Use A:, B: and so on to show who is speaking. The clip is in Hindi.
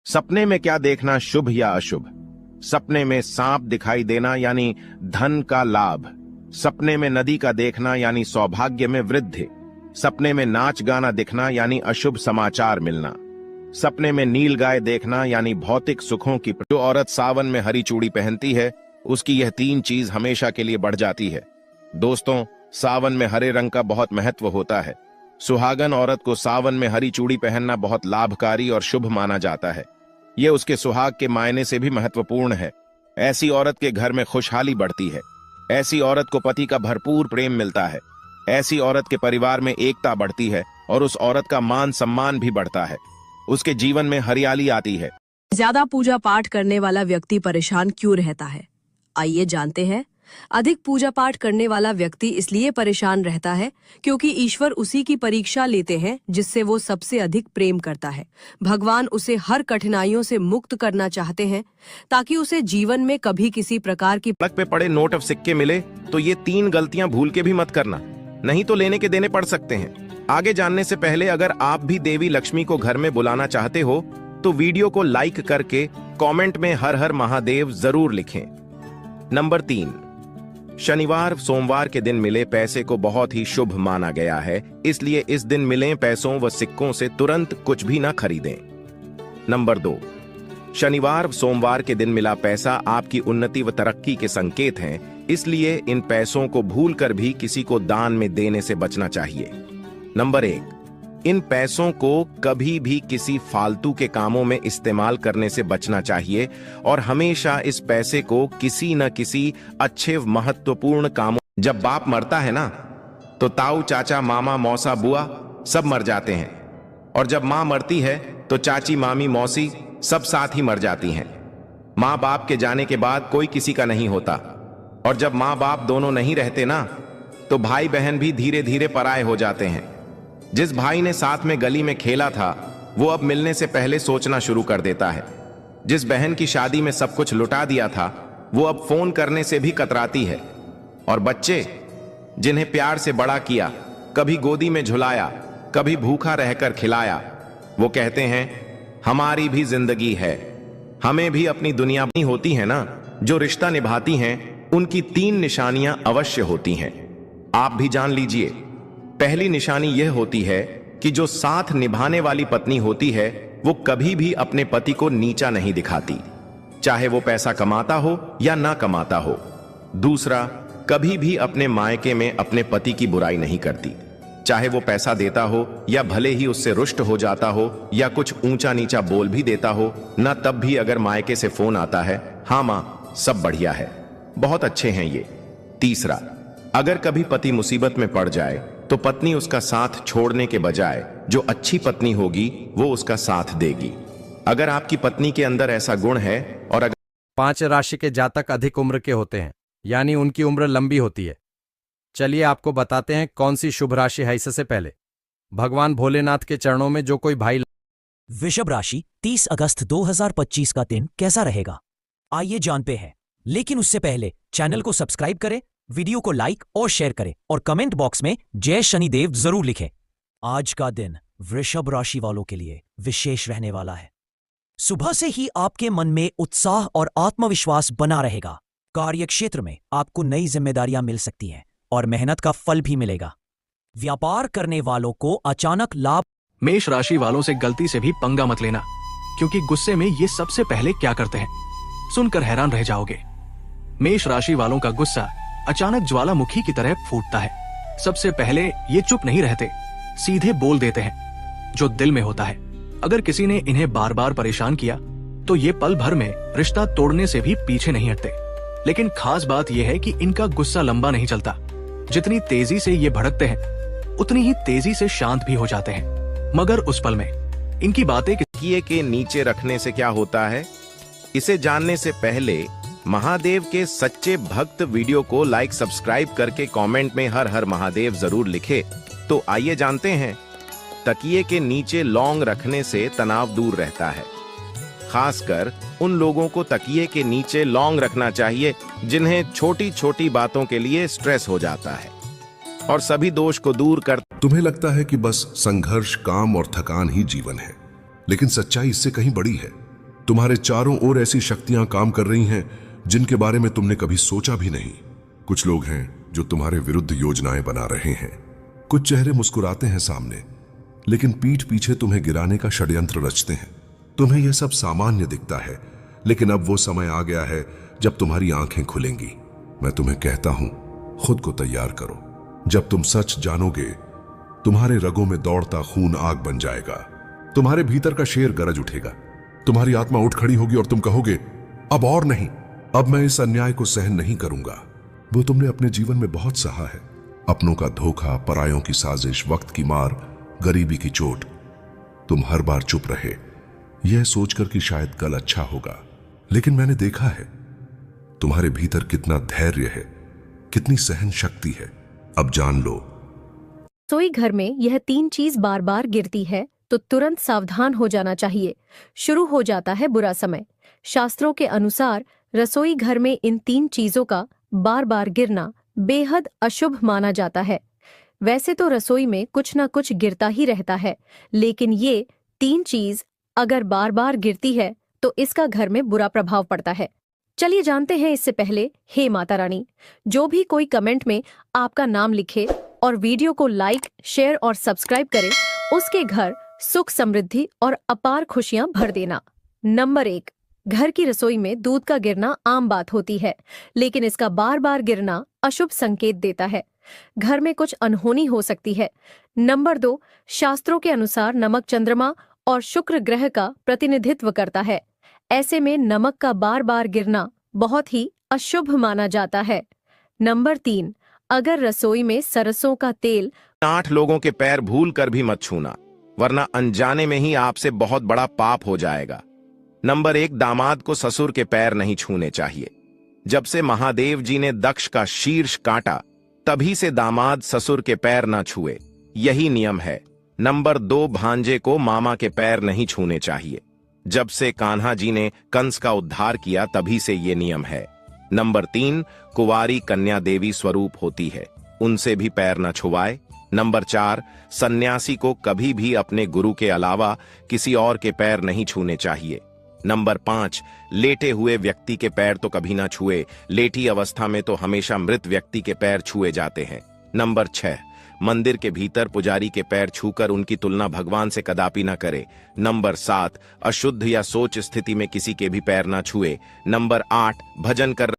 A: सपने में क्या देखना, शुभ या अशुभ? सपने में सांप दिखाई देना यानी धन का लाभ। सपने में नदी का देखना यानी सौभाग्य में वृद्धि। सपने में नाच गाना दिखना यानी अशुभ समाचार मिलना। सपने में नील गाय देखना यानी भौतिक सुखों की। जो औरत सावन में हरी चूड़ी पहनती है उसकी यह 3 चीज हमेशा के लिए बढ़ जाती है। दोस्तों, सावन में हरे रंग का बहुत महत्व होता है। सुहागन औरत को सावन में हरी चूड़ी पहनना बहुत लाभकारी और शुभ माना जाता है। यह उसके सुहाग के मायने से भी महत्वपूर्ण है। ऐसी औरत के घर में खुशहाली बढ़ती है। ऐसी औरत को पति का भरपूर प्रेम मिलता है। ऐसी औरत के परिवार में एकता बढ़ती है और उस औरत का मान सम्मान भी बढ़ता है। उसके जीवन में हरियाली आती है।
B: ज्यादा पूजा पाठ करने वाला व्यक्ति परेशान क्यों रहता है? आइए जानते हैं। अधिक पूजा पाठ करने वाला व्यक्ति इसलिए परेशान रहता है क्योंकि ईश्वर उसी की परीक्षा लेते हैं जिससे वो सबसे अधिक प्रेम करता है। भगवान उसे हर कठिनाइयों से मुक्त करना चाहते हैं ताकि उसे जीवन में कभी किसी प्रकार की
A: सड़क पे पड़े नोट और सिक्के मिले तो ये 3 गलतियां भूल के भी मत करना, नहीं तो लेने के देने पड़ सकते हैं। आगे जानने से पहले अगर आप भी देवी लक्ष्मी को घर में बुलाना चाहते हो तो वीडियो को लाइक करके कमेंट में हर हर महादेव जरूर लिखें। नंबर 3, शनिवार सोमवार के दिन मिले पैसे को बहुत ही शुभ माना गया है, इसलिए इस दिन मिले पैसों व सिक्कों से तुरंत कुछ भी ना खरीदें। नंबर 2, शनिवार सोमवार के दिन मिला पैसा आपकी उन्नति व तरक्की के संकेत हैं, इसलिए इन पैसों को भूलकर भी किसी को दान में देने से बचना चाहिए। नंबर 1, इन पैसों को कभी भी किसी फालतू के कामों में इस्तेमाल करने से बचना चाहिए और हमेशा इस पैसे को किसी न किसी अच्छे महत्वपूर्ण कामों। जब बाप मरता है ना तो ताऊ चाचा मामा मौसा बुआ सब मर जाते हैं, और जब मां मरती है तो चाची मामी मौसी सब साथ ही मर जाती हैं। मां बाप के जाने के बाद कोई किसी का नहीं होता, और जब मां बाप दोनों नहीं रहते ना तो भाई बहन भी धीरे धीरे पराये हो जाते हैं। जिस भाई ने साथ में गली में खेला था वो अब मिलने से पहले सोचना शुरू कर देता है। जिस बहन की शादी में सब कुछ लुटा दिया था वो अब फोन करने से भी कतराती है। और बच्चे जिन्हें प्यार से बड़ा किया, कभी गोदी में झुलाया, कभी भूखा रहकर खिलाया, वो कहते हैं हमारी भी जिंदगी है, हमें भी अपनी दुनिया नहीं होती है ना। जो रिश्ता निभाती हैं उनकी 3 निशानियां अवश्य होती हैं, आप भी जान लीजिए। पहली निशानी यह होती है कि जो साथ निभाने वाली पत्नी होती है वो कभी भी अपने पति को नीचा नहीं दिखाती, चाहे वो पैसा कमाता हो या ना कमाता हो। दूसरा, कभी भी अपने मायके में अपने पति की बुराई नहीं करती, चाहे वो पैसा देता हो या भले ही उससे रुष्ट हो जाता हो या कुछ ऊंचा नीचा बोल भी देता हो ना, तब भी अगर मायके से फोन आता है, हाँ मां सब बढ़िया है, बहुत अच्छे हैं ये। तीसरा, अगर कभी पति मुसीबत में पड़ जाए तो पत्नी उसका साथ छोड़ने के बजाय जो अच्छी पत्नी होगी वो उसका साथ देगी। अगर आपकी पत्नी के अंदर ऐसा गुण है और अगर
C: 5 राशि के जातक अधिक उम्र के होते हैं, यानी उनकी उम्र लंबी होती है। चलिए आपको बताते हैं कौन सी शुभ राशि है। इससे पहले भगवान भोलेनाथ के चरणों में जो कोई भाई।
D: वृषभ राशि 30 अगस्त 2025 का दिन कैसा रहेगा, आइए जानते हैं। लेकिन उससे पहले चैनल को सब्सक्राइब करें, वीडियो को लाइक और शेयर करें और कमेंट बॉक्स में जय शनिदेव जरूर लिखें। आज का दिन वृषभ राशि वालों के लिए विशेष रहने वाला है। सुबह से ही आपके मन में उत्साह और आत्मविश्वास बना रहेगा। कार्यक्षेत्र में आपको नई जिम्मेदारियां मिल सकती हैं और मेहनत का फल भी मिलेगा। व्यापार करने वालों को अचानक लाभ।
E: मेष राशि वालों से गलती से भी पंगा मत लेना, क्योंकि गुस्से में ये सबसे पहले क्या करते हैं सुनकर हैरान रह जाओगे। मेष राशि वालों का गुस्सा अचानक ज्वालामुखी की तरह फूटता है। सबसे पहले ये चुप नहीं रहते, सीधे बोल देते हैं जो दिल में होता है। अगर किसी ने इन्हें बार बार परेशान किया तो ये पल भर में रिश्ता तोड़ने से भी पीछे नहीं हटते। लेकिन खास बात यह है कि इनका गुस्सा लंबा नहीं चलता। जितनी तेजी से ये भड़कते हैं उतनी ही तेजी से शांत भी हो जाते हैं, मगर उस पल में इनकी बातें
A: तकिए के नीचे रखने से क्या होता है, इसे जानने से पहले महादेव के सच्चे भक्त वीडियो को लाइक सब्सक्राइब करके कमेंट में हर हर महादेव जरूर लिखे। तो आइए जानते हैं। तकिए के नीचे लौंग रखने से तनाव दूर रहता है। खासकर उन लोगों को तकिए के नीचे लौंग रखना चाहिए जिन्हें छोटी छोटी बातों के लिए स्ट्रेस हो जाता है और सभी दोष को दूर कर।
F: तुम्हें लगता है कि बस संघर्ष, काम और थकान ही जीवन है, लेकिन सच्चाई इससे कहीं बड़ी है। तुम्हारे चारों ओर ऐसी शक्तियां काम कर रही हैं जिनके बारे में तुमने कभी सोचा भी नहीं। कुछ लोग हैं जो तुम्हारे विरुद्ध योजनाएं बना रहे हैं। कुछ चेहरे मुस्कुराते हैं सामने, लेकिन पीठ पीछे तुम्हें गिराने का षड्यंत्र रचते हैं। तुम्हें यह सब सामान्य दिखता है, लेकिन अब वो समय आ गया है जब तुम्हारी आंखें खुलेंगी। मैं तुम्हें कहता हूं, खुद को तैयार करो। जब तुम सच जानोगे, तुम्हारे रगों में दौड़ता खून आग बन जाएगा। तुम्हारे भीतर का शेर गरज उठेगा। तुम्हारी आत्मा उठ खड़ी होगी और तुम कहोगे, अब और नहीं, अब मैं इस अन्याय को सहन नहीं करूंगा। वो तुमने अपने जीवन में बहुत सहा है। अपनों का धोखा, परायों की साजिश, वक्त की मार, गरीबी की चोट। तुम हर बार चुप रहे, यह सोचकर कि शायद कल अच्छा होगा। लेकिन मैंने देखा है तुम्हारे भीतर कितना धैर्य है, कितनी सहन शक्ति है। अब जान लो।
G: रसोई घर में यह 3 चीज बार बार गिरती है तो तुरंत सावधान हो जाना चाहिए। शुरू हो जाता है बुरा समय। शास्त्रों के अनुसार रसोई घर में इन 3 चीजों का बार बार गिरना बेहद अशुभ माना जाता है। वैसे तो रसोई में कुछ न कुछ गिरता ही रहता है, लेकिन ये 3 चीज अगर बार बार गिरती है तो इसका घर में बुरा प्रभाव पड़ता है। चलिए जानते हैं। इससे पहले, हे माता रानी, जो भी कोई कमेंट में आपका नाम लिखे और वीडियो को लाइक, शेयर और सब्सक्राइब करे, उसके घर सुख, समृद्धि और अपार खुशियां भर देना। नंबर 1, घर की रसोई में दूध का गिरना आम बात होती है, लेकिन इसका बार बार गिरना अशुभ संकेत देता है। घर में कुछ अनहोनी हो सकती है। नंबर 2, शास्त्रों के अनुसार नमक चंद्रमा और शुक्र ग्रह का प्रतिनिधित्व करता है। ऐसे में नमक का बार बार गिरना बहुत ही अशुभ माना जाता है। नंबर 3, अगर रसोई में सरसों का तेल
A: 8 लोगों के पैर भूल कर भी मत छूना, वरना अनजाने में ही आपसे बहुत बड़ा पाप हो जाएगा। नंबर 1, दामाद को ससुर के पैर नहीं छूने चाहिए। जब से महादेव जी ने दक्ष का शीर्ष काटा, तभी से दामाद ससुर के पैर ना छुए, यही नियम है। नंबर 2, भांजे को मामा के पैर नहीं छूने चाहिए। जब से कान्हा जी ने कंस का उद्धार किया, तभी से ये नियम है। नंबर 3, कुंवारी कन्या देवी स्वरूप होती है, उनसे भी पैर न छुआए। नंबर 4, सन्यासी को कभी भी अपने गुरु के अलावा किसी और के पैर नहीं छूने चाहिए। नंबर 5, लेटे हुए व्यक्ति के पैर तो कभी ना छुए, लेटी अवस्था में तो हमेशा मृत व्यक्ति के पैर छुए जाते हैं। नंबर 6, मंदिर के भीतर पुजारी के पैर छूकर उनकी तुलना भगवान से कदापि न करे। नंबर 7, अशुद्ध या सोच स्थिति में किसी के भी पैर ना छुए। नंबर 8, भजन कर